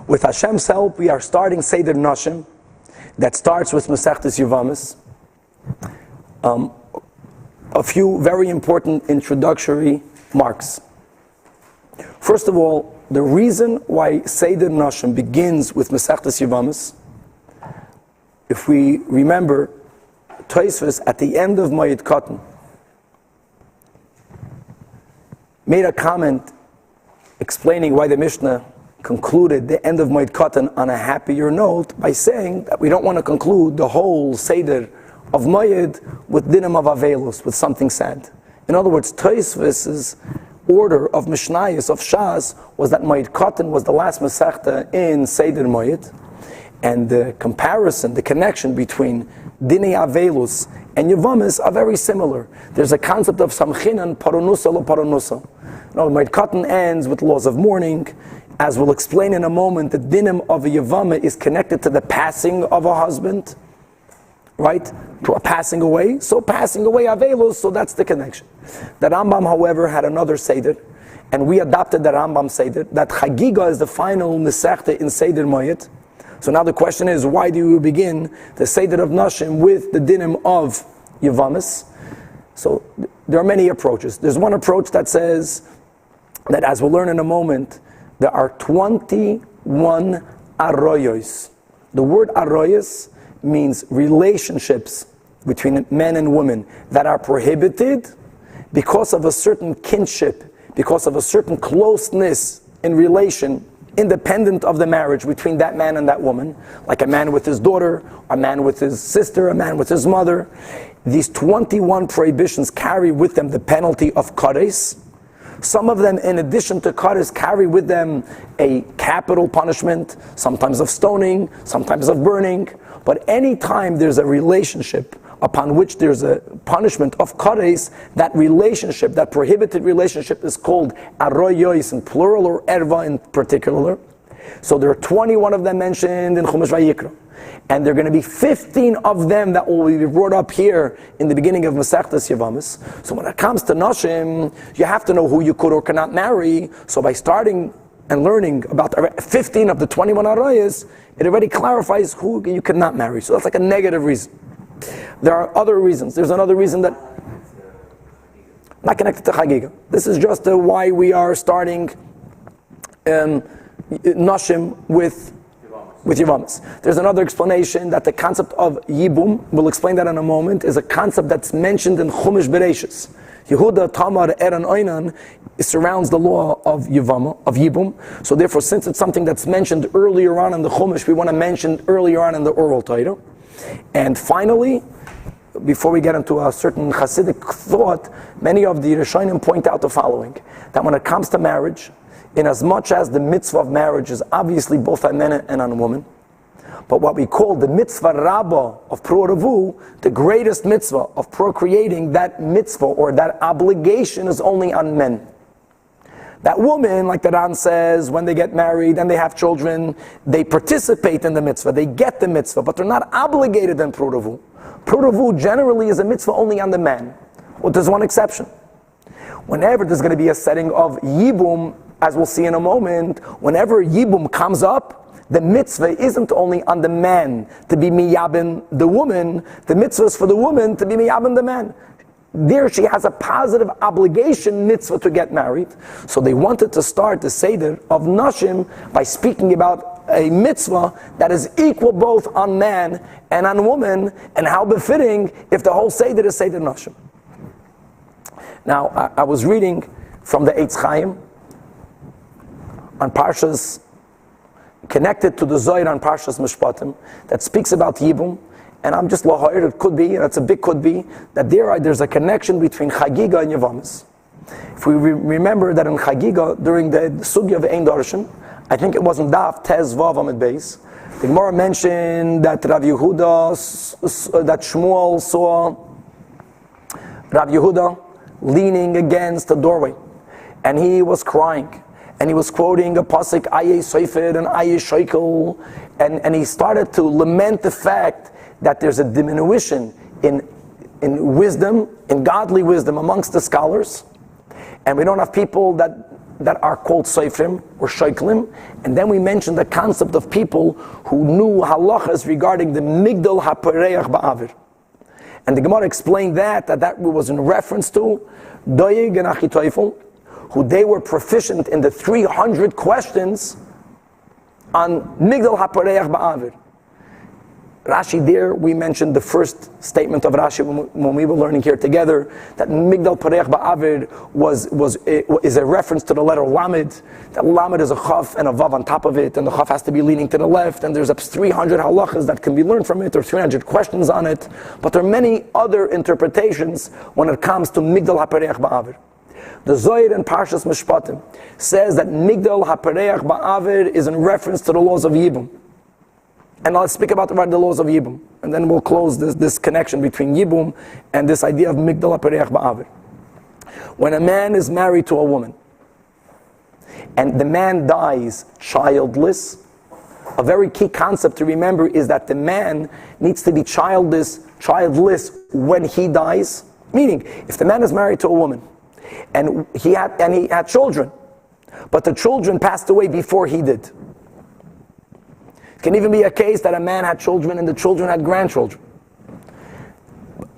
With Hashem's help, we are starting Seder Nashim, that starts with Masechtas Yevamos. A few very important introductory marks. First of all, the reason why Seder Nashim begins with Masechtas Yevamos, if we remember, Tosfos at the end of Moed Katan made a comment explaining why the Mishnah concluded the end of Moed Katan on a happier note by saying that we don't want to conclude the whole Seder of Moed with dinim of Avelus, with something sad. In other words, Tosfos's order of Mishnayos, of Shas, was that Moed Katan was the last Masechta in Seder Moed, and the comparison, the connection between Dinei Avelus and Yevamos are very similar. There's a concept of Samchinan, Paronusa lo Paronusa. Moed Katan ends with laws of mourning. As we'll explain in a moment, the dinim of a Yevama is connected to the passing of a husband, right? To a passing away. So passing away Avelus, so that's the connection. The Rambam, however, had another Seder, and we adopted the Rambam Seder, that Chagiga is the final Masechta in Seder Moed. So now the question is, why do you begin the Seder of Nashim with the dinim of Yevamos? So there are many approaches. There's one approach that says that, as we'll learn in a moment, there are 21 arroyos. The word arroyos means relationships between men and women that are prohibited because of a certain kinship, because of a certain closeness in relation, independent of the marriage between that man and that woman, like a man with his daughter, a man with his sister, a man with his mother. These 21 prohibitions carry with them the penalty of kares. Some of them, in addition to kares, carry with them a capital punishment, sometimes of stoning, sometimes of burning. But any time there's a relationship upon which there's a punishment of kares, that relationship, that prohibited relationship, is called arroyos in plural, or erva in particular. So there are 21 of them mentioned in Chumash Vayikra. And there are going to be 15 of them that will be brought up here in the beginning of Masechtas Yevamos. So when it comes to Nashim, you have to know who you could or cannot marry. So by starting and learning about 15 of the 21 arayas, it already clarifies who you cannot marry. So that's like a negative reason. There are other reasons. There's another reason that not connected to Chagiga. This is just why we are starting Nashim with Yevamos. There's another explanation that the concept of Yibum, we'll explain that in a moment, is a concept that's mentioned in Chumash Bereshis. Yehuda, Tamar, Eran, Oinan, it surrounds the law of Yibum. So therefore, since it's something that's mentioned earlier on in the Chumash, we want to mention earlier on in the oral Torah. And finally, before we get into a certain Hasidic thought, many of the Rishonim point out the following: that when it comes to marriage, in as much as the mitzvah of marriage is obviously both on men and on women, but what we call the mitzvah rabbah of Pru'aravu, the greatest mitzvah of procreating, that mitzvah or that obligation is only on men. That woman, like the Ran says, when they get married and they have children, they participate in the mitzvah, they get the mitzvah, but they're not obligated in Pru'aravu. Pru'aravu generally is a mitzvah only on the man. Well, there's one exception. Whenever there's going to be a setting of Yibum, as we'll see in a moment, whenever Yibum comes up, the mitzvah isn't only on the man to be miyabin the woman, the mitzvah is for the woman to be miyabin the man. There she has a positive obligation mitzvah to get married. So they wanted to start the Seder of Nashim by speaking about a mitzvah that is equal both on man and on woman, and how befitting if the whole Seder is Seder Nashim. Now, I was reading from the Eitz Chaim on Parshas, connected to the Zohar on Parshas Mishpatim, that speaks about Yibum, and I'm just lahoir, it could be, and it's a big could be, that there's a connection between Chagiga and Yevamos. If we remember that in Chagiga, during the Sugya of Ein Darshan, I think it wasn't Daf, Tez, Vav, Amid Beis, the Gemara mentioned that Rav Yehuda, that Shmuel saw Rav Yehuda leaning against the doorway, and he was crying. And he was quoting a pasuk, Aye Seifed and Aye Sheikel, and he started to lament the fact that there's a diminution in wisdom, in godly wisdom amongst the scholars, and we don't have people that that are called Seifrim or Sheiklim, and then we mentioned the concept of people who knew halachas regarding the Migdal HaPareach Ba'avir. And the Gemara explained that was in reference to Doeg and Achitophel, who they were proficient in the 300 questions on Migdal HaPareach Ba'avir. Rashi there, we mentioned the first statement of Rashi when we were learning here together, that Migdal Pareach Ba'avir is a reference to the letter Lamed. That Lamed is a Chaf and a Vav on top of it, and the Chaf has to be leaning to the left, and there's up 300 halachas that can be learned from it, or 300 questions on it. But there are many other interpretations when it comes to Migdal HaPareach Ba'avir. The Zohar in Parshas Mishpatim says that Migdal HaPareach Ba'avir is in reference to the laws of Yibum. And I'll speak about the laws of Yibum, and then we'll close this connection between Yibum and this idea of Migdal HaPareach Ba'avir. When a man is married to a woman, and the man dies childless, a very key concept to remember is that the man needs to be childless when he dies. Meaning, if the man is married to a woman, and he had children, but the children passed away before he did. It can even be a case that a man had children and the children had grandchildren.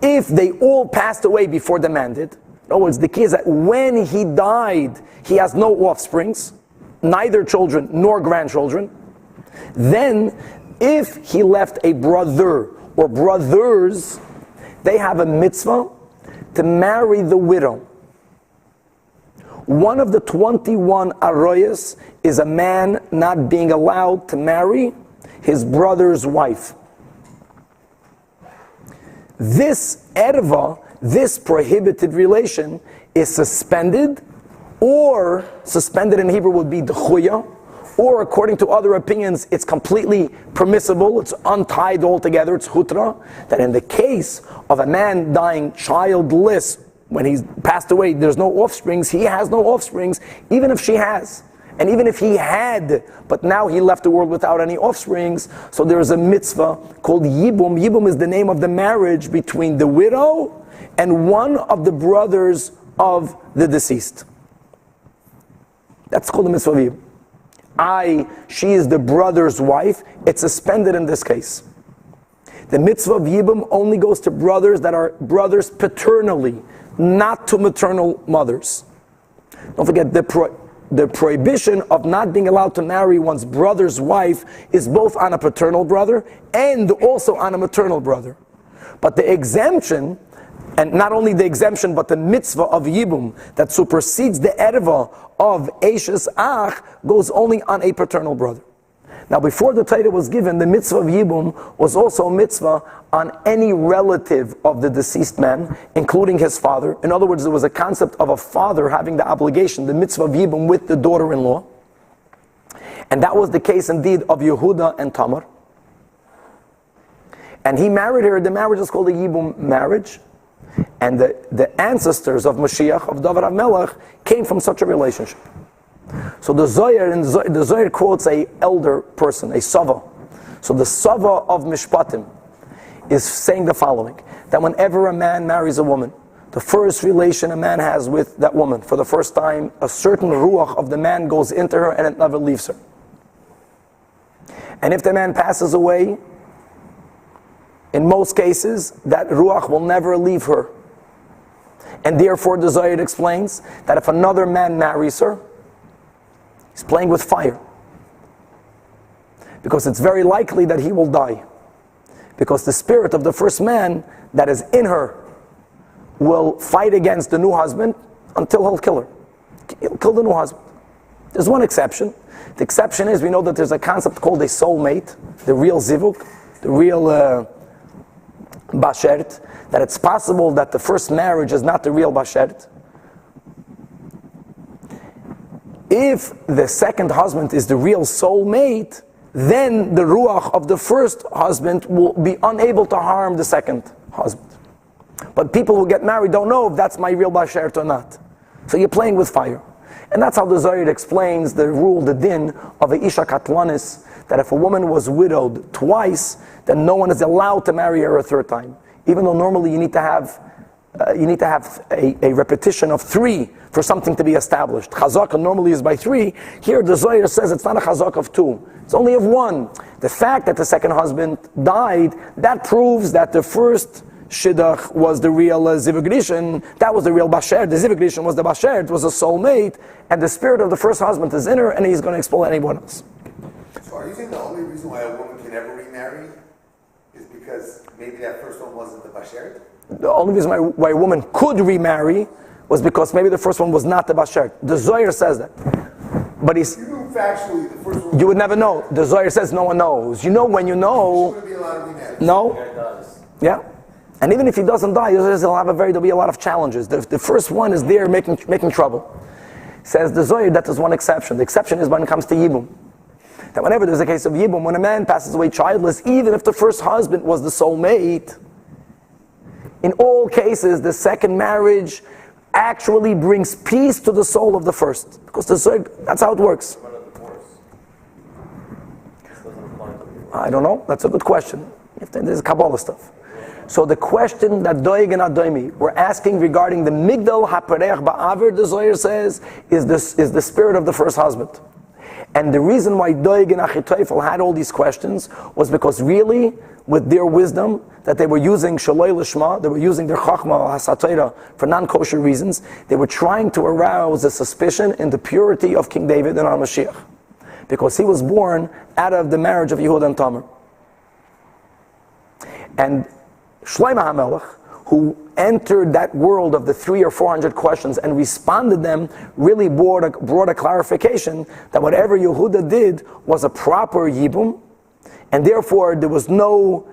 If they all passed away before the man did, in other words, the key is that when he died, he has no offsprings, neither children nor grandchildren. Then, if he left a brother or brothers, they have a mitzvah to marry the widow. One of the 21 arroyas is a man not being allowed to marry his brother's wife. This erva, this prohibited relation, is suspended, or suspended in Hebrew would be dechuya, or according to other opinions, it's completely permissible, it's untied altogether, it's hutra, that in the case of a man dying childless, when he's passed away, there's no offsprings, he has no offsprings, even if she has. And even if he had, but now he left the world without any offsprings, so there is a mitzvah called Yibum. Yibum is the name of the marriage between the widow and one of the brothers of the deceased. That's called the mitzvah of Yibum. She is the brother's wife. It's suspended in this case. The mitzvah of Yibum only goes to brothers that are brothers paternally, not to maternal mothers. Don't forget, the prohibition of not being allowed to marry one's brother's wife is both on a paternal brother and also on a maternal brother. But the exemption, and not only the exemption, but the mitzvah of Yibum that supersedes the erva of Eishes Ach, goes only on a paternal brother. Now, before the Torah was given, the mitzvah of Yibum was also a mitzvah on any relative of the deceased man, including his father. In other words, there was a concept of a father having the obligation, the mitzvah of Yibum, with the daughter-in-law. And that was the case indeed of Yehuda and Tamar. And he married her. The marriage is called a Yibum marriage. And the ancestors of Mashiach, of David HaMelech, came from such a relationship. So the Zohar quotes a elder person, a Sava. So the Sava of Mishpatim is saying the following, that whenever a man marries a woman, the first relation a man has with that woman, for the first time, a certain ruach of the man goes into her and it never leaves her. And if the man passes away, in most cases, that ruach will never leave her. And therefore the Zohar explains that if another man marries her, he's playing with fire. Because it's very likely that he will die. Because the spirit of the first man that is in her will fight against the new husband until he'll kill her. He'll kill the new husband. There's one exception. The exception is, we know that there's a concept called a soulmate, the real zivuk, the real bashert, that it's possible that the first marriage is not the real bashert. If the second husband is the real soulmate, then the ruach of the first husband will be unable to harm the second husband. But people who get married don't know if that's my real bashert or not. So you're playing with fire. And that's how the Zohar explains the rule, the din of a isha katlanis, that if a woman was widowed twice, then no one is allowed to marry her a third time. Even though normally you need to have you need to have a repetition of 3 for something to be established. Chazaka normally is by 3. Here the Zohar says it's not a chazaka of 2. It's only of 1. The fact that the second husband died, that proves that the first shidduch was the real zivug rishon. That was the real basher. The zivug rishon was the basher. It was a soulmate, and the spirit of the first husband is in her, and he's going to expel anyone else. So are you saying the only reason why a woman can ever remarry is because maybe that first one wasn't the basher? The only reason why a woman could remarry was because maybe the first one was not the basher. The Zohar says that. But you knew factually the first one. You would never know. The Zohar says no one knows. You know when you know. There be a lot of remarriages. No. Yeah. And even if he doesn't die, there'll be a lot of challenges. The first one is there making trouble. Says the Zohar that there's one exception. The exception is when it comes to Yibum. That whenever there's a case of Yibum, when a man passes away childless, even if the first husband was the soulmate, in all cases, the second marriage actually brings peace to the soul of the first. Because that's how it works. I don't know. That's a good question. There's Kabbalah stuff. So the question that Doeg and Adoimi were asking regarding the Migdal HaPerech Ba'aver, the Zohar says, is the spirit of the first husband. And the reason why Doeg and Achitophel had all these questions was because really, with their wisdom, that they were using Shaloi Lishma, they were using their Chachma Hasatayra for non-kosher reasons, they were trying to arouse a suspicion in the purity of King David and our Mashiach. Because he was born out of the marriage of Yehuda and Tamar. And Shlomo HaMelech, who entered that world of the 300 or 400 questions and responded them, really brought a clarification that whatever Yehuda did was a proper Yibum, and therefore there was no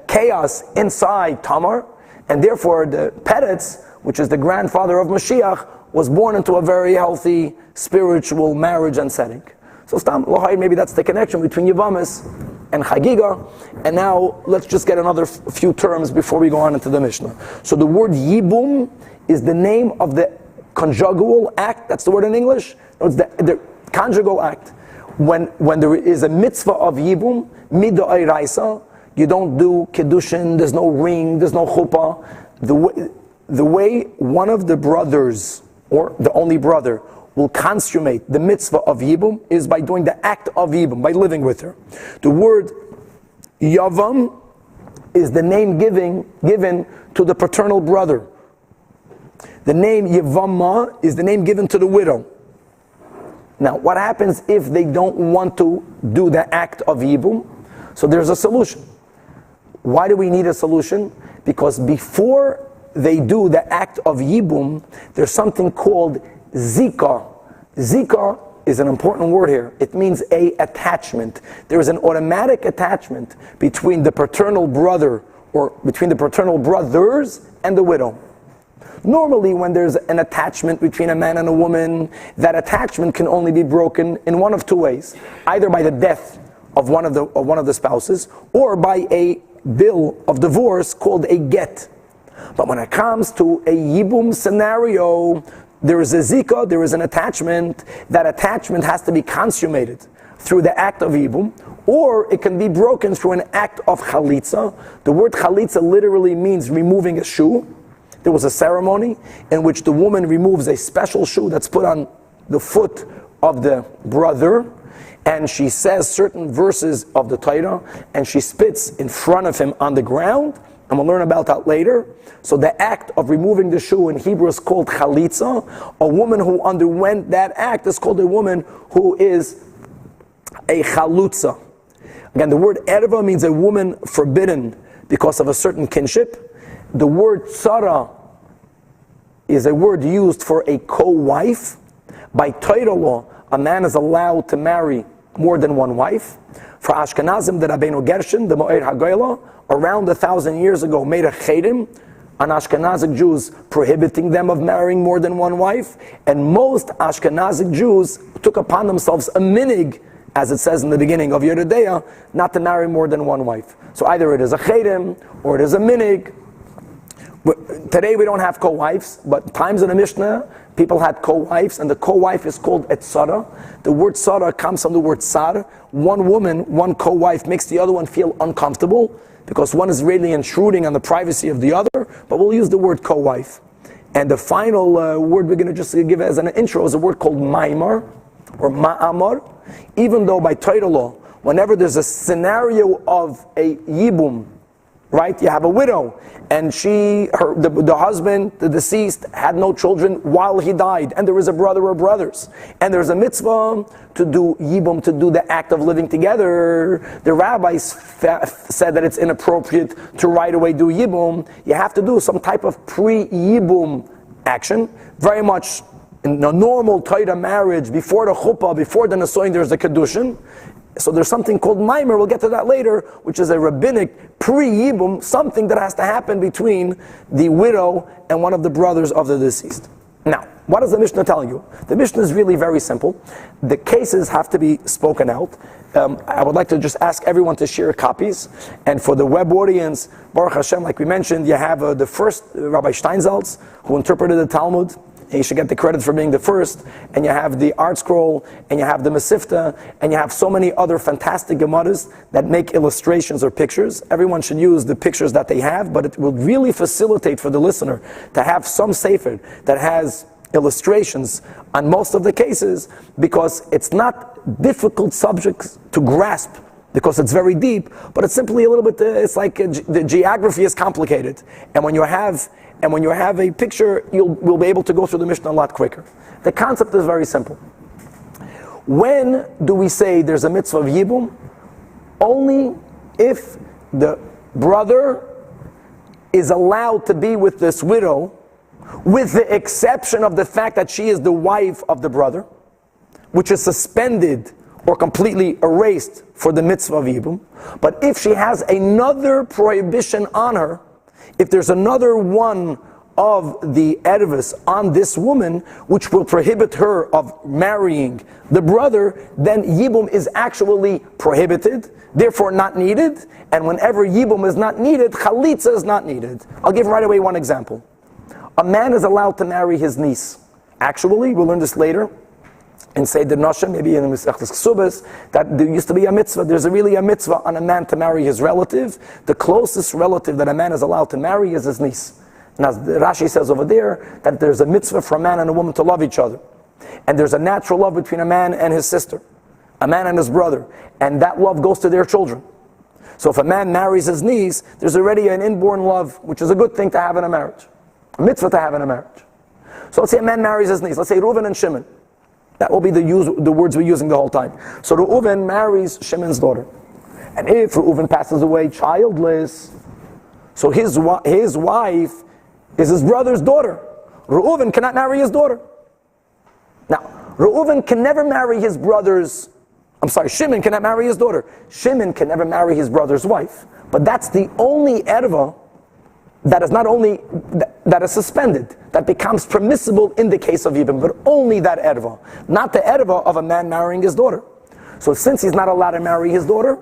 chaos inside Tamar, and therefore the Peretz, which is the grandfather of Mashiach, was born into a very healthy spiritual marriage and setting. So maybe that's the connection between Yevamos and Chagiga. And now let's just get another few terms before we go on into the Mishnah. So the word Yibum is the name of the conjugal act. That's the word in English. No, it's the conjugal act. When there is a mitzvah of Yibum, mid'oraisa, you don't do Kiddushin, there's no ring, there's no chuppah. The way one of the brothers, or the only brother, will consummate the mitzvah of Yibum is by doing the act of Yibum, by living with her. The word Yavam is the name given to the paternal brother. The name Yevama is the name given to the widow. Now, what happens if they don't want to do the act of Yibum? So there's a solution. Why do we need a solution? Because before they do the act of Yibum, there's something called Zika. Zika is an important word here. It means a attachment. There is an automatic attachment between the paternal brother, or between the paternal brothers and the widow. Normally, when there's an attachment between a man and a woman, that attachment can only be broken in one of 2 ways: either by the death of one of the spouses, or by a bill of divorce called a get. But when it comes to a Yibum scenario, there is a zika, there is an attachment. That attachment has to be consummated through the act of Yibum, or it can be broken through an act of chalitza. The word chalitza literally means removing a shoe. There was a ceremony in which the woman removes a special shoe that's put on the foot of the brother, and she says certain verses of the Torah, and she spits in front of him on the ground, and we'll learn about that later. So the act of removing the shoe in Hebrew is called chalitza. A woman who underwent that act is called a woman who is a chalutza. Again, the word erva means a woman forbidden because of a certain kinship. The word tzara is a word used for a co-wife. By Torah law, a man is allowed to marry more than one wife. For Ashkenazim, the Rabbeinu Gershon, the Moed HaGoyla, around 1,000 years ago, made a chedim on Ashkenazic Jews, prohibiting them of marrying more than one wife. And most Ashkenazic Jews took upon themselves a minig, as it says in the beginning of Yeridea, not to marry more than one wife. So either it is a chedim or it is a minig. Today we don't have co-wives, but times in the Mishnah, people had co-wives, and the co-wife is called etzara. The word tzara comes from the word tsar. One woman, one co-wife makes the other one feel uncomfortable, because one is really intruding on the privacy of the other. but we'll use the word co-wife. And the final word we're going to just give as an intro is a word called maimar, or ma'amar, even though by Torah law, whenever there's a scenario of a yibum, right? You have a widow, and the husband, the deceased, had no children while he died, and there is a brother or brothers, and there's a mitzvah to do yibum, to do the act of living together. The rabbis said that it's inappropriate to right away do yibum. You have to do some type of pre-yibum action, very much in a normal Torah marriage, before the chuppah, before the nesuin, there's a kedushin. So there's something called maimer, we'll get to that later, which is a rabbinic pre-yibum, something that has to happen between the widow and one of the brothers of the deceased. Now, what does the Mishnah tell you? The Mishnah is really very simple. The cases have to be spoken out. I would like to just ask everyone to share copies. And for the web audience, Baruch Hashem, like we mentioned, you have the first Rabbi Steinsaltz, who interpreted the Talmud. And you should get the credit for being the first. And you have the Art Scroll, and you have the Mesifta, and you have so many other fantastic Gemaras that make illustrations or pictures. Everyone should use the pictures that they have, but it will really facilitate for the listener to have some sefer that has illustrations on most of the cases, because it's not difficult subjects to grasp, because it's very deep, but it's simply a little bit, it's like the geography is complicated. And when you have a picture, you'll be able to go through the Mishnah a lot quicker. The concept is very simple. When do we say there's a mitzvah of yibum? Only if the brother is allowed to be with this widow, with the exception of the fact that she is the wife of the brother, which is suspended or completely erased for the mitzvah of yibum. But if she has another prohibition on her, if there's another one of the ervis on this woman, which will prohibit her of marrying the brother, then yibum is actually prohibited, therefore not needed. And whenever yibum is not needed, chalitza is not needed. I'll give right away one example. A man is allowed to marry his niece. Actually, we'll learn this later, and say the Nashim, maybe in the Mesechtes Ksubas, that there used to be a mitzvah. There's really a mitzvah on a man to marry his relative. The closest relative that a man is allowed to marry is his niece. And as Rashi says over there, that there's a mitzvah for a man and a woman to love each other. And there's a natural love between a man and his sister, a man and his brother, and that love goes to their children. So if a man marries his niece, there's already an inborn love, which is a good thing to have in a marriage, a mitzvah to have in a marriage. So let's say a man marries his niece, let's say Reuven and Shimon. That will be the words we're using the whole time. So Reuven marries Shimon's daughter. And if Reuven passes away childless, so his wife is his brother's daughter. Reuven cannot marry his daughter. Now, Reuven can never marry his Shimon cannot marry his daughter. Shimon can never marry his brother's wife. But that's the only erva that is not only, that is suspended, that becomes permissible in the case of yibum, but only that erva, not the erva of a man marrying his daughter. So since he's not allowed to marry his daughter,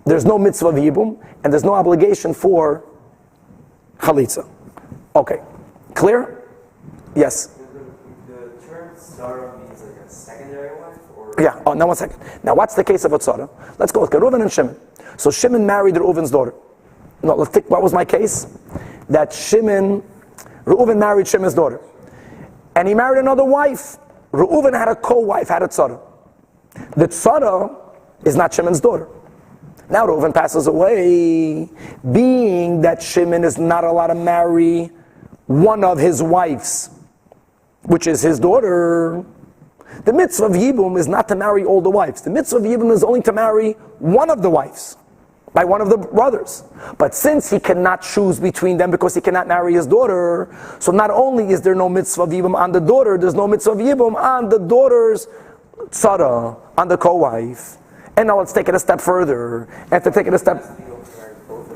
there's no mitzvah of yibum, and there's no obligation for chalitza. Okay, clear? Yes? The term tzara means like a secondary wife, or? Yeah, now 1 second. Now what's the case of a tzara? Let's go with Reuven and Shimon. So Shimon married Reuven's daughter. No, let's think, what was my case? That Reuven married Shimon's daughter. And he married another wife. Reuven had a co-wife, had a tzara. The tzara is not Shimon's daughter. Now Reuven passes away, being that Shimon is not allowed to marry one of his wives, which is his daughter. The mitzvah of yibum is not to marry all the wives. The mitzvah of yibum is only to marry one of the wives, by one of the brothers. But since he cannot choose between them because he cannot marry his daughter, so not only is there no mitzvah of yibum on the daughter, there's no mitzvah of yibum on the daughter's tzara, on the co-wife. And now let's take it a step further. After taking a step,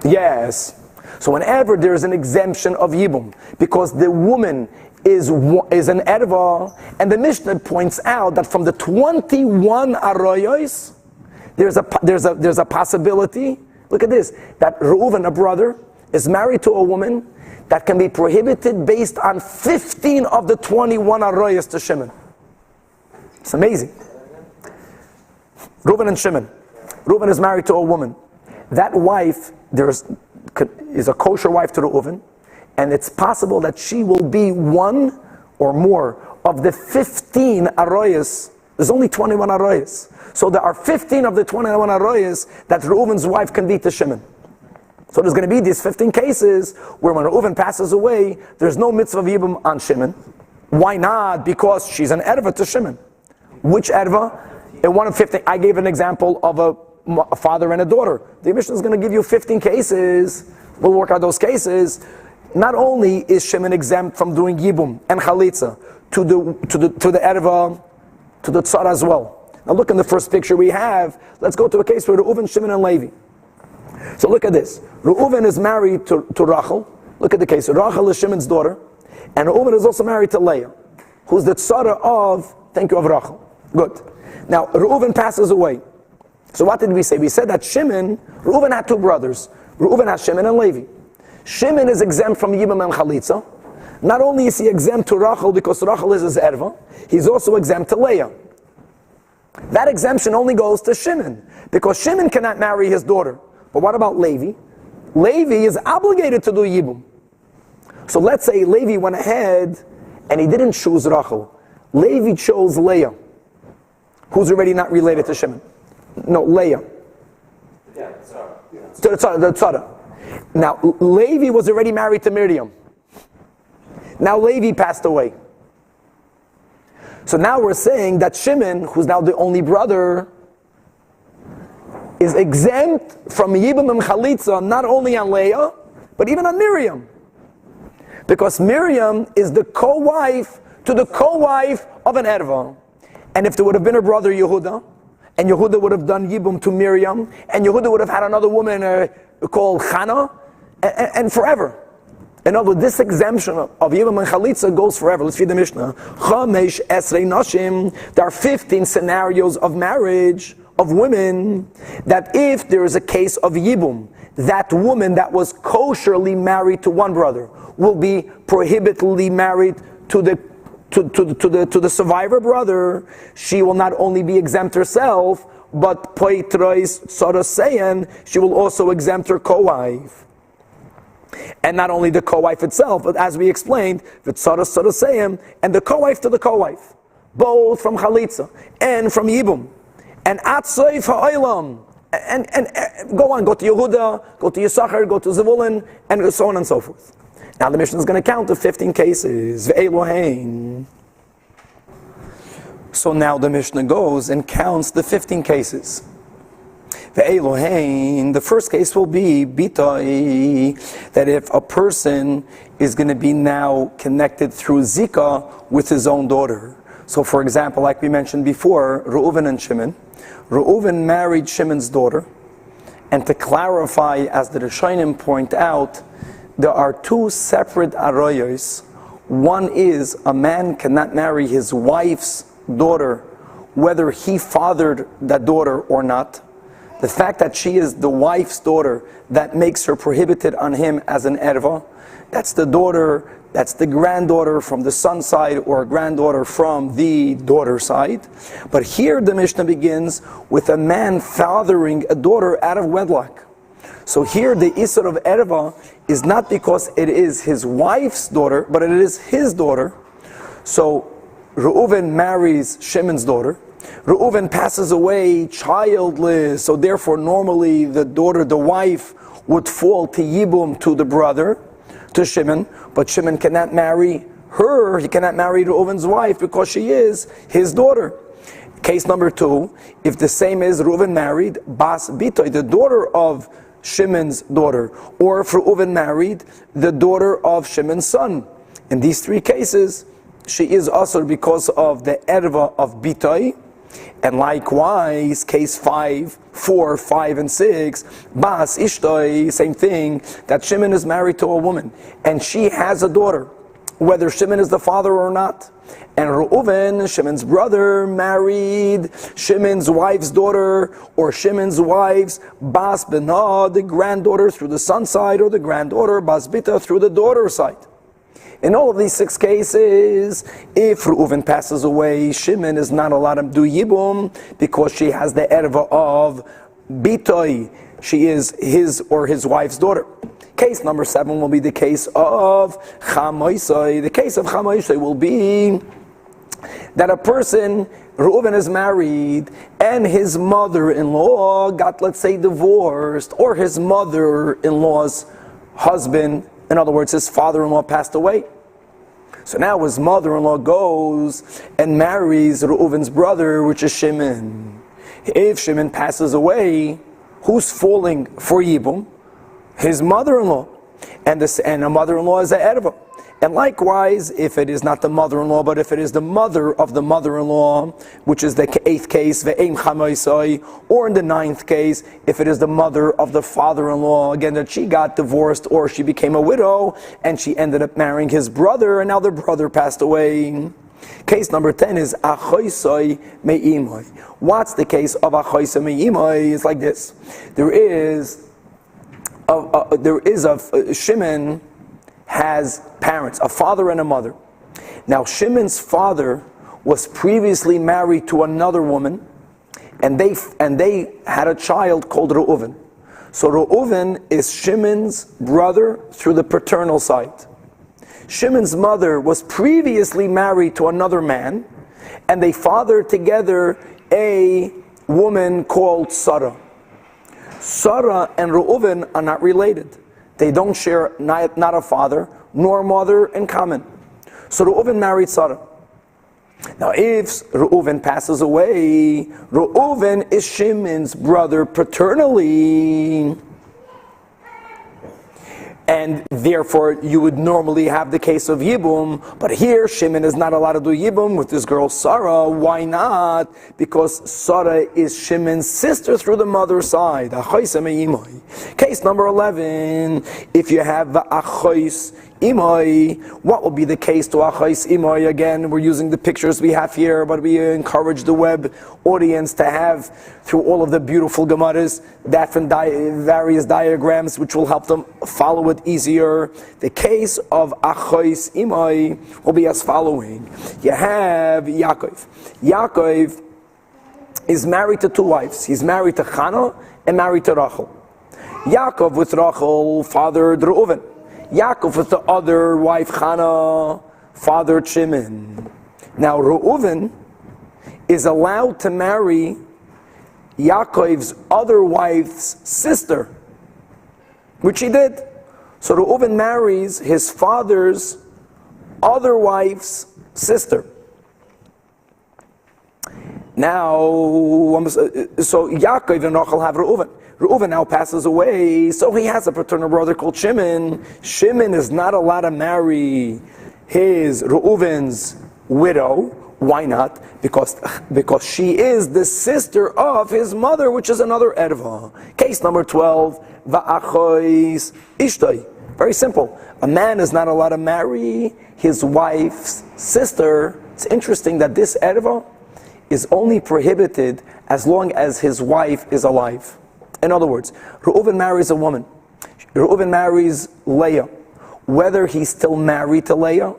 yes. So whenever there's an exemption of yibum, because the woman is an erva, and the Mishnah points out that from the 21 arroyos, there's a possibility. Look at this, that Reuven, a brother, is married to a woman that can be prohibited based on 15 of the 21 arroyos to Shimon. It's amazing. Reuven and Shimon. Reuven is married to a woman. That wife is a kosher wife to Reuven, And it's possible that she will be one or more of the 15 arroyas. There's only 21 arroyas. So there are 15 of the 21 arroyas that Reuven's wife can be to Shimon. So there's going to be these 15 cases where when Reuven passes away, there's no mitzvah of Yibum on Shimon. Why not? Because she's an erva to Shimon. Which erva? In one of 15, I gave an example of a father and a daughter. The Mishnah is going to give you 15 cases. We'll work out those cases. Not only is Shimon exempt from doing Yibum and Chalitza to the erva, to the tzara as well. Now look in the first picture we have. Let's go to a case where Reuven, Shimon, and Levi. So look at this. Reuven is married to Rachel. Look at the case. Rachel is Shimon's daughter. And Reuven is also married to Leah, who's the tzara of Rachel. Good. Now, Reuven passes away. So what did we say? We said that Reuven had two brothers. Reuven has Shimon and Levi. Shimon is exempt from Yibam and Chalitza. Not only is he exempt to Rachel because Rachel is his erva, he's also exempt to Leah. That exemption only goes to Shimon, because Shimon cannot marry his daughter. But what about Levi? Levi is obligated to do Yibum. So let's say Levi went ahead and he didn't choose Rachel. Levi chose Leah, who's already not related to Shimon. No, Leah. Yeah, sorry. To the tzara. Now, Levi was already married to Miriam. Now Levi passed away. So now we're saying that Shimon, who's now the only brother, is exempt from Yibam and Chalitza, not only on Leah, but even on Miriam. Because Miriam is the co-wife to the co-wife of an erva. And if there would have been a brother Yehuda, and Yehuda would have done Yibum to Miriam, and Yehuda would have had another woman called Chana, and forever. In other words, this exemption of Yibum and Chalitza goes forever. Let's read the Mishnah. Chamesh esrei nashim. There are 15 scenarios of marriage of women that if there is a case of Yibum, that woman that was kosherly married to one brother will be prohibitedly married to the survivor brother. She will not only be exempt herself, but poitrois soroseyan, she will also exempt her co-wife. And not only the co-wife itself, but as we explained, v'tzaras soroseyan, and the co-wife to the co-wife, both from Chalitza and from Yibum. And atzoif ha'olam, and go on, go to Yehuda, go to Yisachar, go to Zevulun, and so on and so forth. Now the Mishnah is going to count the 15 cases. Ve'elohein. So now the Mishnah goes and counts the 15 cases. Ve'elohein. The first case will be bitai, that if a person is going to be now connected through Zika with his own daughter. So for example, like we mentioned before, Reuven and Shimon. Reuven married Shimon's daughter. And to clarify, as the Rishonim point out, there are two separate arroyos. One is a man cannot marry his wife's daughter, whether he fathered that daughter or not. The fact that she is the wife's daughter, that makes her prohibited on him as an erva. That's the daughter, that's the granddaughter from the son side, or a granddaughter from the daughter side. But here the Mishnah begins with a man fathering a daughter out of wedlock. So here the Isser of erva is not because it is his wife's daughter, but it is his daughter. So Reuven marries Shimon's daughter. Reuven passes away childless, so therefore normally the daughter, the wife, would fall to Yibum, to the brother, to Shimon, but Shimon cannot marry her, he cannot marry Reuven's wife because she is his daughter. Case number two, if the same is Reuven married Bas Bitoy, the daughter of Shimon's daughter, or if Reuven married the daughter of Shimon's son. In these three cases, she is also because of the erva of Bitoy. And likewise, case 5, 4, 5, and 6, Bas Ishtoi, same thing, that Shimon is married to a woman, and she has a daughter, whether Shimon is the father or not. And Reuven, Shimon's brother, married Shimon's wife's daughter, or Shimon's wife's Bas Benah, the granddaughter through the son side, or the granddaughter Bas Bita through the daughter side. In all of these 6 cases, if Reuven passes away, Shimon is not allowed to do Yibum because she has the erva of Bitoy. She is his or his wife's daughter. Case number 7 will be the case of Chamoisai. The case of Chamoisai will be that a person, Reuven, is married and his mother-in-law got, let's say, divorced, or his mother-in-law's husband, in other words, his father-in-law passed away. So now his mother-in-law goes and marries Reuven's brother, which is Shimon. If Shimon passes away, who's falling for Yibum? His mother-in-law. And a mother-in-law is a erva. And likewise, if it is not the mother-in-law, but if it is the mother of the mother-in-law, which is the 8th case, ve'eim chamoisai, or in the 9th case, if it is the mother of the father-in-law, again, that she got divorced or she became a widow, and she ended up marrying his brother, and now their brother passed away. Case number 10 is achoisai me'imai. What's the case of achoisai me'imai? It's like this. Shimon has parents, a father and a mother. Now Shimon's father was previously married to another woman, and they had a child called Reuven. So Reuven is Shimon's brother through the paternal side. Shimon's mother was previously married to another man, and they fathered together a woman called Sarah. Sarah and Reuven are not related. They don't share not a father nor mother in common. So Reuven married Sarah. Now if Reuven passes away, Reuven is Shimon's brother paternally. And therefore you would normally have the case of Yibum, but here Shimon is not allowed to do Yibum with this girl Sarah. Why not? Because Sarah is Shimon's sister through the mother's side. Case number 11, if you have Achois Imai, what will be the case to Achois Imai? Again, we're using the pictures we have here, but we encourage the web audience to have, through all of the beautiful Gemaras, various diagrams which will help them follow it easier. The case of Achois Imai will be as following. You have Yaakov. Yaakov is married to 2 wives. He's married to Chana and married to Rachel. Yaakov with Rachel fathered Reuven. Yaakov with the other wife Chana fathered Shimon. Now Reuven is allowed to marry Yaakov's other wife's sister, which he did. So Reuven marries his father's other wife's sister. Now, so Yaakov and Rachel have Reuven. Reuven now passes away, so he has a paternal brother called Shimon. Shimon is not allowed to marry his Reuven's widow. Why not? Because she is the sister of his mother, which is another erva. Case number 12, va'achois ishtoi. Very simple. A man is not allowed to marry his wife's sister. It's interesting that this erva is only prohibited as long as his wife is alive. In other words, Reuven marries a woman. Reuven marries Leah. Whether he's still married to Leah,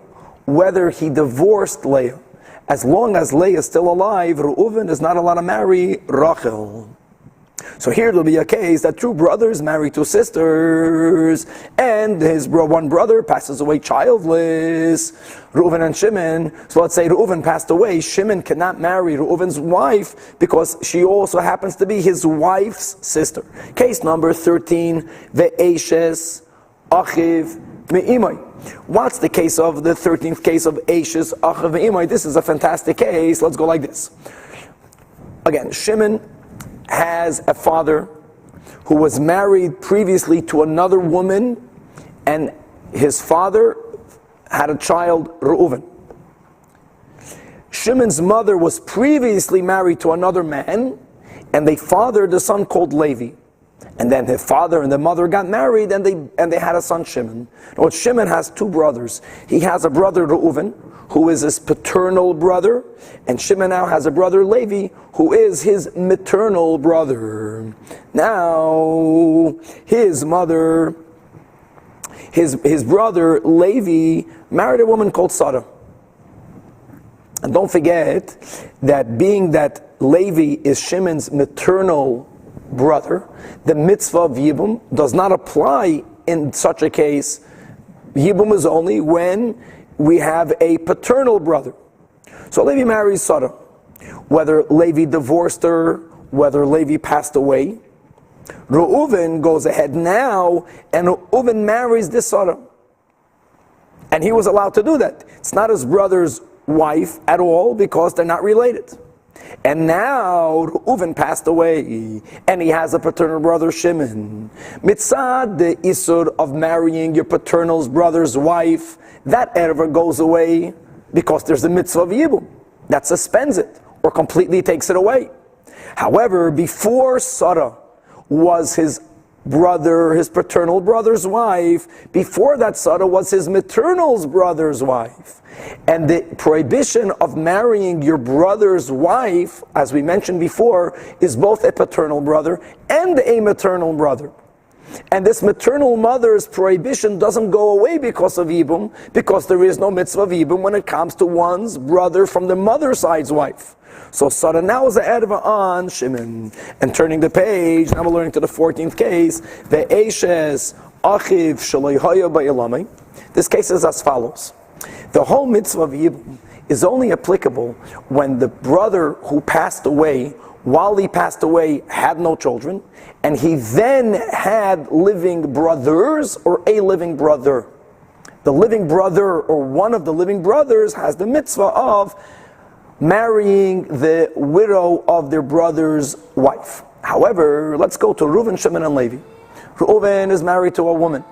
whether he divorced Leah, as long as Leah is still alive, Reuven is not allowed to marry Rachel. So here there'll be a case that 2 brothers marry 2 sisters, and his one brother passes away childless, Reuven and Shimon. So let's say Reuven passed away, Shimon cannot marry Reuven's wife because she also happens to be his wife's sister. Case number 13, Ve'eshes Achiv Me'imai. What's the case of the 13th case of Eshes Achiv Me'imai? This is a fantastic case. Let's go like this. Again, Shimon has a father who was married previously to another woman, and his father had a child, Reuven. Shimon's mother was previously married to another man, and they fathered a son called Levi. And then his father and the mother got married, and they had a son, Shimon. Now, Shimon has 2 brothers. He has a brother, Reuven, who is his paternal brother, and Shimon now has a brother, Levi, who is his maternal brother. Now, his brother, Levi, married a woman called Sarah. And don't forget that being that Levi is Shimon's maternal brother, the mitzvah of Yibum does not apply in such a case, Yibum is only when we have a paternal brother. So Levi marries Sarah. Whether Levi divorced her, whether Levi passed away, Reuven goes ahead now and Reuven marries this Sarah. And he was allowed to do that. It's not his brother's wife at all because they're not related. And now Reuven passed away and he has a paternal brother Shimon. Mitzad, the isur of marrying your paternal brother's wife, that ever goes away because there's a mitzvah of Yibum that suspends it or completely takes it away. However, before Sarah was his brother, his paternal brother's wife, before that Sarah was his maternal brother's wife. And the prohibition of marrying your brother's wife, as we mentioned before, is both a paternal brother and a maternal brother. And this maternal mother's prohibition doesn't go away because of Yibum, because there is no mitzvah of Yibum when it comes to one's brother from the mother's side's wife. So Sarah now is the erva on Shimon. And turning the page, now we're learning to the 14th case. Ve'eshes achiv shaloi haya ba'ilame. This case is as follows. The whole mitzvah of Yibum is only applicable when the brother who passed away, while he passed away, had no children, and he then had living brothers or a living brother. The living brother or one of the living brothers has the mitzvah of marrying the widow of their brother's wife. However, let's go to Reuven, Shimon, and Levi. Reuven is married to a woman,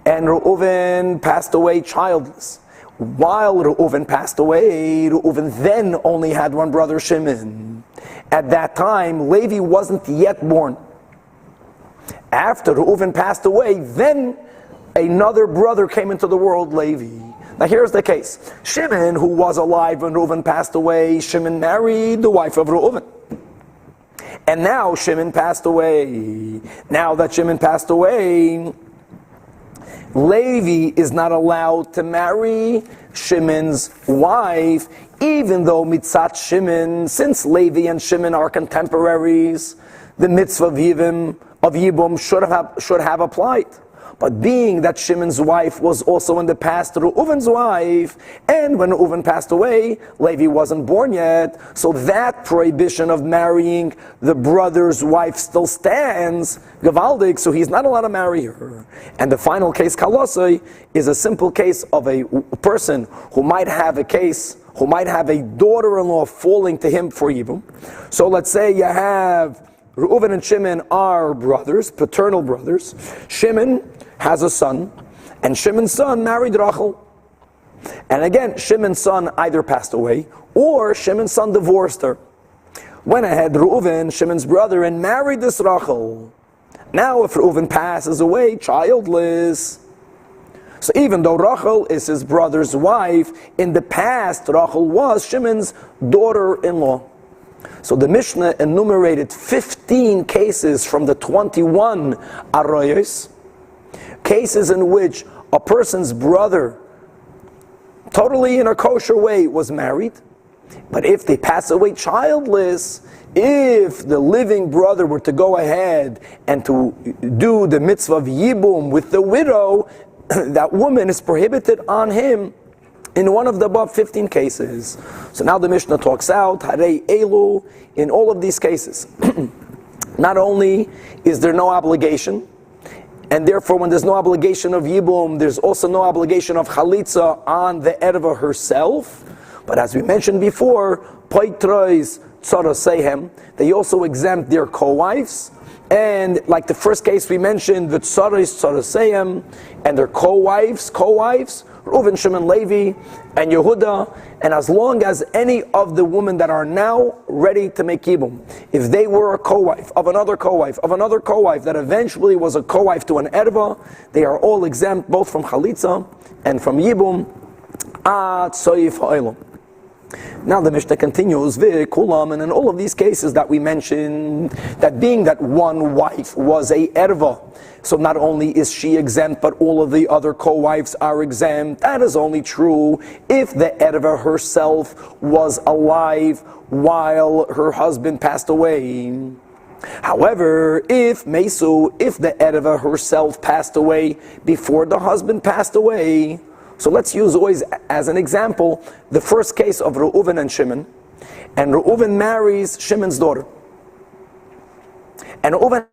and Reuven passed away childless. While Reuven passed away, Reuven then only had one brother, Shimon. At that time, Levi wasn't yet born. After Reuven passed away, then another brother came into the world, Levi. Now here's the case. Shimon, who was alive when Reuven passed away, Shimon married the wife of Reuven. And now Shimon passed away. Now that Shimon passed away, Levi is not allowed to marry Shimon's wife, even though mitzat Shimon, since Levi and Shimon are contemporaries, the mitzvah of Yibum should have applied. But being that Shimon's wife was also in the past Reuven's wife, and when Reuven passed away, Levi wasn't born yet, so that prohibition of marrying the brother's wife still stands, Gavaldik, so he's not allowed to marry her. And the final case, Kalosai, is a simple case of a person who might have a daughter-in-law falling to him for Yibum. So let's say you have Reuven and Shimon are brothers, paternal brothers. Shimon has a son, and Shimon's son married Rachel. And again, Shimon's son either passed away, or Shimon's son divorced her. Went ahead, Reuven, Shimon's brother, and married this Rachel. Now if Reuven passes away childless, so even though Rachel is his brother's wife, in the past Rachel was Shimon's daughter-in-law. So the Mishnah enumerated 15 cases from the 21 arroyos, cases in which a person's brother, totally in a kosher way, was married, but if they pass away childless, if the living brother were to go ahead and to do the mitzvah of Yibum with the widow, that woman is prohibited on him in one of the above 15 cases. So now the Mishnah talks out, Harei Elu, in all of these cases. Not only is there no obligation, and therefore when there's no obligation of Yibum, there's also no obligation of Chalitza on the erva herself, but as we mentioned before, Poitrois Tzarasehem, they also exempt their co-wives, and like the first case we mentioned, the Tzarais Tzarasehem, and their co-wives, Reuven, Shimon, Levi, and Yehuda, and as long as any of the women that are now ready to make Yibum, if they were a co-wife of another co-wife that eventually was a co-wife to an erva, they are all exempt both from Chalitza and from Yibum at Soif Ha'olam. Now the Mishnah continues, Kulam, and in all of these cases that we mentioned, that being that one wife was a erva, so not only is she exempt, but all of the other co-wives are exempt. That is only true if the erva herself was alive while her husband passed away. However, if the Erva herself passed away before the husband passed away, so let's use always as an example the first case of Reuven and Shimon, and Reuven marries Shimon's daughter. And Reuven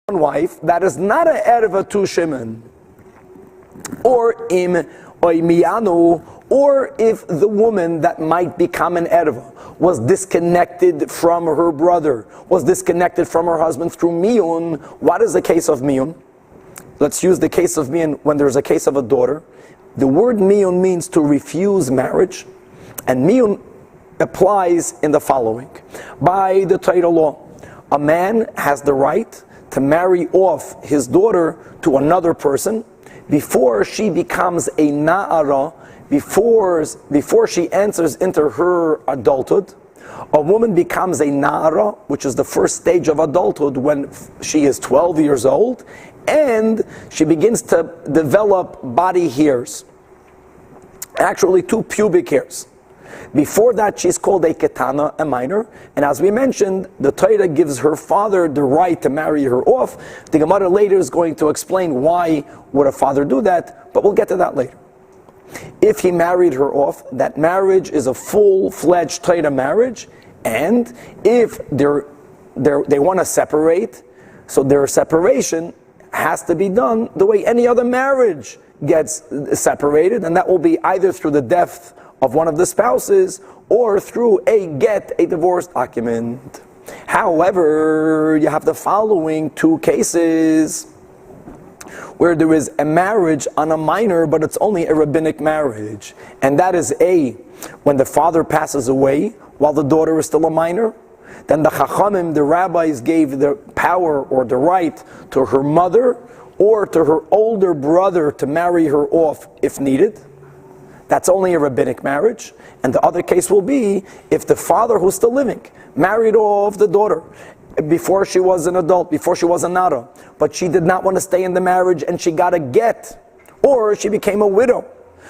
wife that is not an erva to Shimon, or im oimianu, or if the woman that might become an erva was disconnected from her brother, was disconnected from her husband through miyun. What is the case of miyun? Let's use the case of miyun when there's a case of a daughter. The word miyun means to refuse marriage, and miyun applies in the following. By the Torah law, a man has the right to marry off his daughter to another person before she becomes a na'ara, before she enters into her adulthood. A woman becomes a na'ara, which is the first stage of adulthood when she is 12 years old, and she begins to develop body hairs, actually 2 pubic hairs. Before that, she's called a ketana, a minor, and as we mentioned, the Torah gives her father the right to marry her off. The Gemara later is going to explain why would a father do that, but we'll get to that later. If he married her off, that marriage is a full-fledged Torah marriage, and if they want to separate, so their separation has to be done the way any other marriage gets separated, and that will be either through the death of one of the spouses or through a divorce document. However, you have the following 2 cases where there is a marriage on a minor, but it's only a rabbinic marriage. And that is when the father passes away while the daughter is still a minor. Then the Chachamim, the rabbis, gave the power or the right to her mother or to her older brother to marry her off if needed. That's only a rabbinic marriage. And the other case will be if the father who's still living married off the daughter before she was an adult, before she was a nara, but she did not want to stay in the marriage and she got a get, or she became a widow.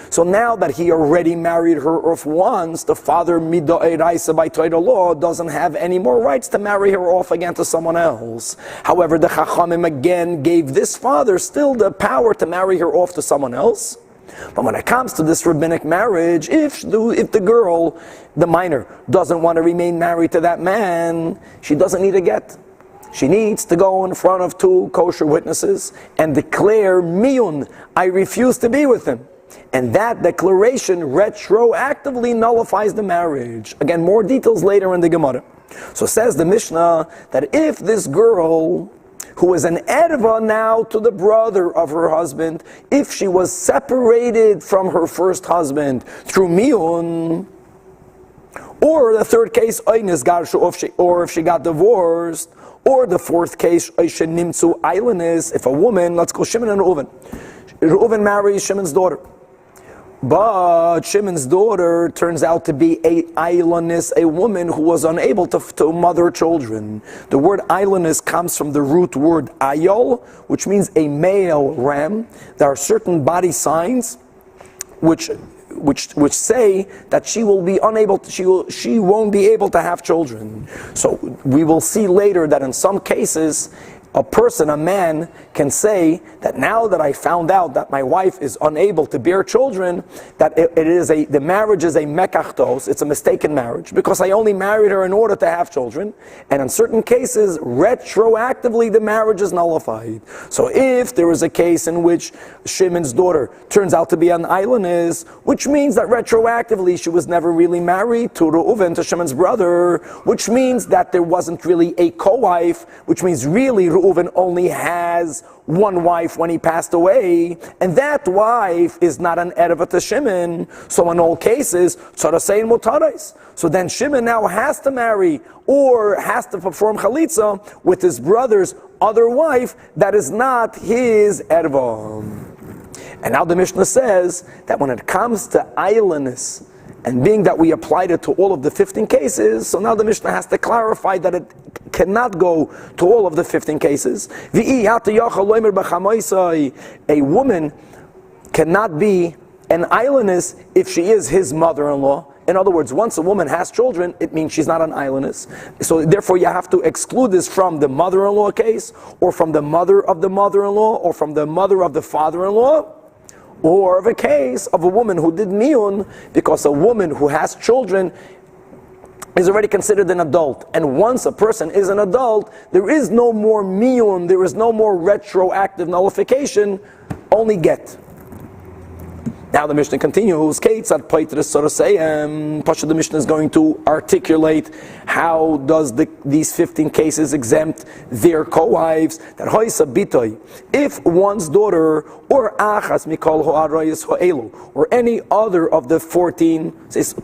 So now that he already married her off once, the father mid'oraisa by Torah law doesn't have any more rights to marry her off again to someone else. However, the Chachamim again gave this father still the power to marry her off to someone else. But when it comes to this rabbinic marriage, if the girl, the minor, doesn't want to remain married to that man, she doesn't need a get. She needs to go in front of 2 kosher witnesses and declare miyun, I refuse to be with him. And that declaration retroactively nullifies the marriage. Again, more details later in the Gemara. So says the Mishnah that if this girl, who is an erva now to the brother of her husband, if she was separated from her first husband through miyun, or the third case, or if she got divorced, or the fourth case, if a woman, let's go Shimon and Reuven. Reuven marries Shimon's daughter. But Shimon's daughter turns out to be a ailonis, a woman who was unable to mother children. The word ailonis comes from the root word ayol, which means a male ram. There are certain body signs which say that she will be unable to, she won't be able to have children. So we will see later that in some cases a man can say that now that I found out that my wife is unable to bear children, that the marriage is a mekachtos, it's a mistaken marriage, because I only married her in order to have children, and in certain cases, retroactively the marriage is nullified. So if there is a case in which Shimon's daughter turns out to be an ailonis, which means that retroactively she was never really married to Reuven, to Shimon's brother, which means that there wasn't really a co-wife, which means really Reuven only has one wife when he passed away, and that wife is not an erva to Shimon. So in all cases, tzarasein mutarais. So then Shimon now has to marry or has to perform chalitza with his brother's other wife that is not his erva. And now the Mishnah says that when it comes to islandness, and being that we applied it to all of the 15 cases, so now the Mishnah has to clarify that it cannot go to all of the 15 cases. A woman cannot be an islandess if she is his mother-in-law. In other words, once a woman has children, it means she's not an islandess. So therefore you have to exclude this from the mother-in-law case, or from the mother of the mother-in-law, or from the mother of the father-in-law, or of a case of a woman who did miyun, because a woman who has children is already considered an adult. And once a person is an adult, there is no more miyun, there is no more retroactive nullification, only get. Now the Mishnah continues. Pasha, the Mishnah is going to articulate how does these 15 cases exempt their co-wives. That if one's daughter or achas mikol ho'arayis ho'elu, or any other of the 14,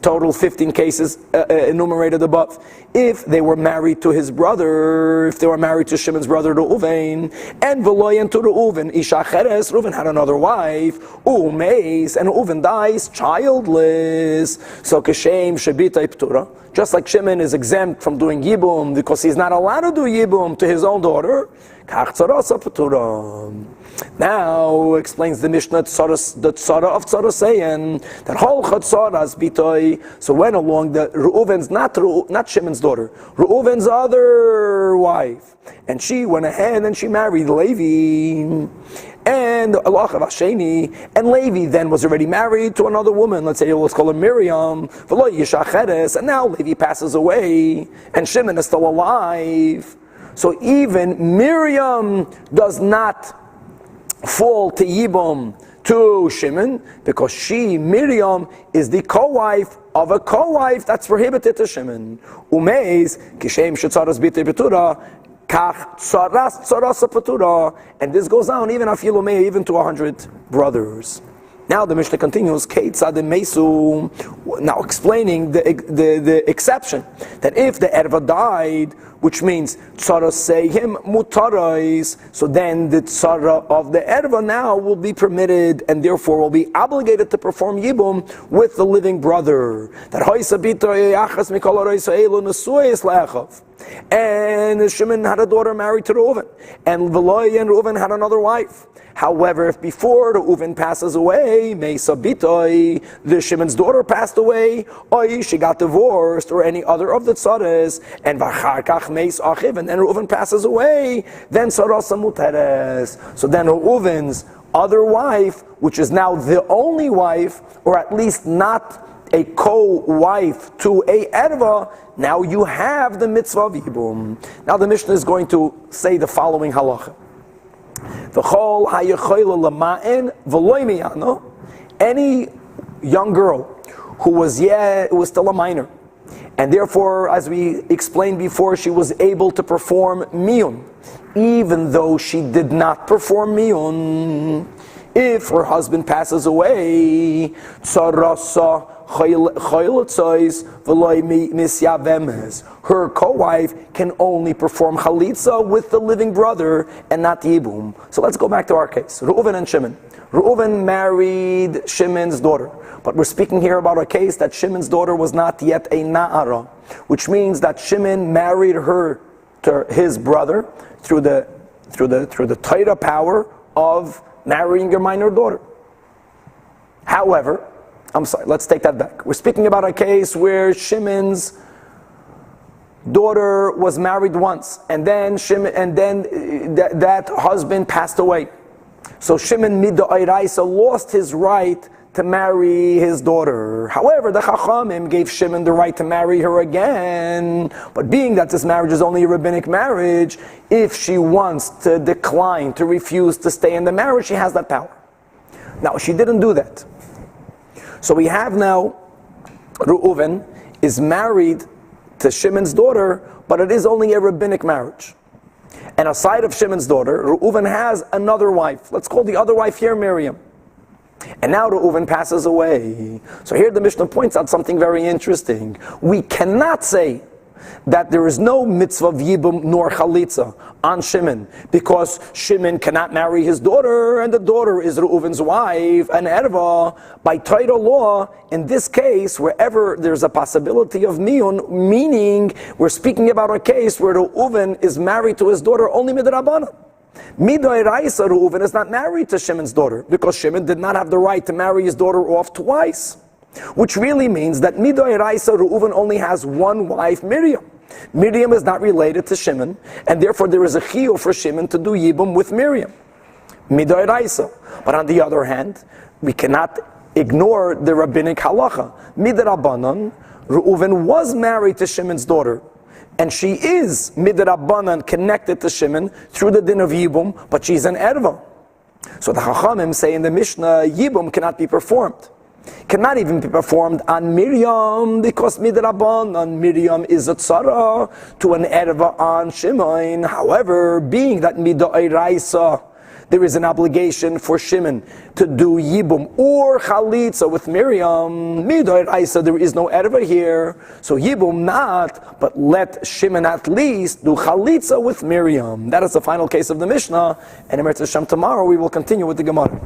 total 15 cases enumerated above, if they were married to his brother, if they were married to Shimon's brother Reuven, and Veloyan to Reuven, Isha Cheres, Reuven had another wife, Umeis, and Reuven dies childless. So Keshem Shebita Ptura, just like Shimon is exempt from doing Yibum because he's not allowed to do Yibum to his own daughter, now explains the Mishnah the Tzara of Tzaraseyan, that whole Chatzaras Bitoi. So when along the Reuven's not Shimon's daughter, Reuven's other wife, and she went ahead and she married Levi. And Allah Vasheni, and Levi then was already married to another woman. Let's say let's call her Miriam. And now Levi passes away, and Shimon is still alive. So even Miriam does not fall to Yibum to Shimon, because Miriam, is the co-wife of a co-wife that's prohibited to Shimon. Umeis, kishem shetzaras bite betura, kach tzaras patura, and this goes down even even to 100 brothers. Now the Mishnah continues, now explaining the exception, that if the erva died, which means tzara say him mutarais, so then the tzara of the erva now will be permitted, and therefore will be obligated to perform yibum with the living brother. That and Shimon had a daughter married to Reuven, and Veloy and Reuven had another wife. However, if before Reuven passes away, Mesa Bitoi, the Shimon's daughter passed away, or she got divorced, or any other of the tzares, and Vacharkach Meis Achiv, and then Reuven passes away, then Tzarasa Muteres. So then Reuven's other wife, which is now the only wife, or at least not a co-wife to a erva, now you have the mitzvah of Yibum. Now the Mishnah is going to say the following halacha. Any young girl who was still a minor, and therefore, as we explained before, she was able to perform miyun, even though she did not perform miyun. If her husband passes away, tzarasa her co-wife can only perform chalitza with the living brother and not yibum. So let's go back to our case. Reuven and Shimon. Reuven married Shimon's daughter. But we're speaking here about a case that Shimon's daughter was not yet a na'ara, which means that Shimon married her to his brother through the Torah power of marrying your minor daughter. However, I'm sorry, let's take that back. We're speaking about a case where Shimon's daughter was married once, and then that husband passed away. So Shimon Mid'Oraisa lost his right to marry his daughter. However, the Chachamim gave Shimon the right to marry her again. But being that this marriage is only a rabbinic marriage, if she wants to decline, to refuse to stay in the marriage, she has that power. Now, she didn't do that. So we have now, Reuven is married to Shimon's daughter, but it is only a rabbinic marriage. And aside of Shimon's daughter, Reuven has another wife. Let's call the other wife here Miriam. And now Reuven passes away. So here the Mishnah points out something very interesting. We cannot say that there is no mitzvah of Yibum nor Chalitza on Shimon, because Shimon cannot marry his daughter, and the daughter is Reuven's wife, and Erva, by Torah law, in this case, wherever there's a possibility of miyun, meaning we're speaking about a case where Reuven is married to his daughter only midrabanan. Midai Raisa, Reuven is not married to Shimon's daughter, because Shimon did not have the right to marry his daughter off twice. Which really means that Midai Raisa, Reuven only has one wife, Miriam. Miriam is not related to Shimon, and therefore there is a chiyuv for Shimon to do Yibum with Miriam. Midai Raisa. But on the other hand, we cannot ignore the rabbinic halacha. Midrabanan, Reuven was married to Shimon's daughter, and she is midrabanan connected to Shimon through the din of Yibum, but she's an erva. So the Chachamim say in the Mishnah, Yibum cannot be performed. Cannot even be performed on Miriam, because midrabanan Miriam is a tzara to an erva on Shimon. However, being that midai raisa, there is an obligation for Shimon to do Yibum or Chalitza with Miriam. Midai Raisa, there is no erva here, so Yibum not, but let Shimon at least do Chalitza with Miriam. That is the final case of the Mishnah, and in Eretz Hashem tomorrow we will continue with the Gemara.